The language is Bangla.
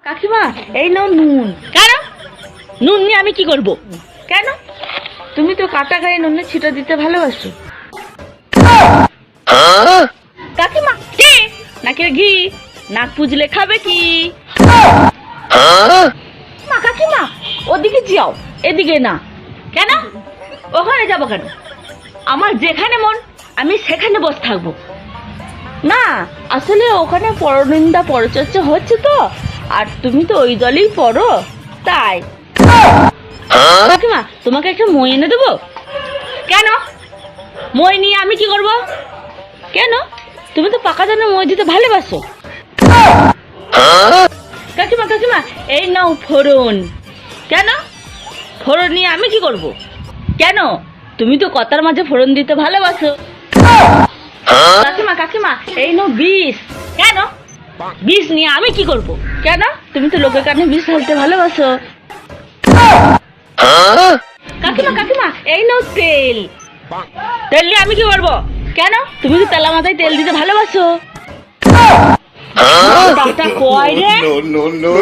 কাকিমা এই নাও নুন। কেন নুন নিয়ে আমি কি করব? কেন? তুমি তো কাটা গায়ে নুনের ছিটা দিতে ভালোবাসো। কাকিমা কে নাকি ঘি নাক পুজলে খাবে কি? মা কাকিমা ওদিকে যাও, এদিকে না। কেন? ওখানে যাবো কেন? আমার যেখানে মন আমি সেখানে বসে থাকবো না। আসলে ওখানে পরনিন্দা পরচর্চা হচ্ছে তো, আর তুমি তো ওই দলেই পড়ো তাই। কাকিমা তোমাকে একটা মই এনে দেবো। কেন? মই নিয়ে আমি কি করব? কেন? তুমি তো পাকা জানে মই দিতে ভালোবাসো। কাকিমা কাকিমা এই নাও ফোড়ন। কেন? ফোড়ন নিয়ে আমি কি করব? কেন? তুমি তো কথার মাঝে ফোড়ন দিতে ভালোবাসো। কাকিমা কাকিমা এই নাও বিষ। কেন? বিষ নিয়ে আমি কি করব? কেন? তুমি তো লোকের কানে বিষ ঢালতে ভালোবাসো। কাকিমা কাকিমা এই নাও তেল। তেল নিয়ে আমি কি করবো? কেন? তুমি তো তেলা মাথায় তেল দিতে ভালোবাসো। কয় রে? No.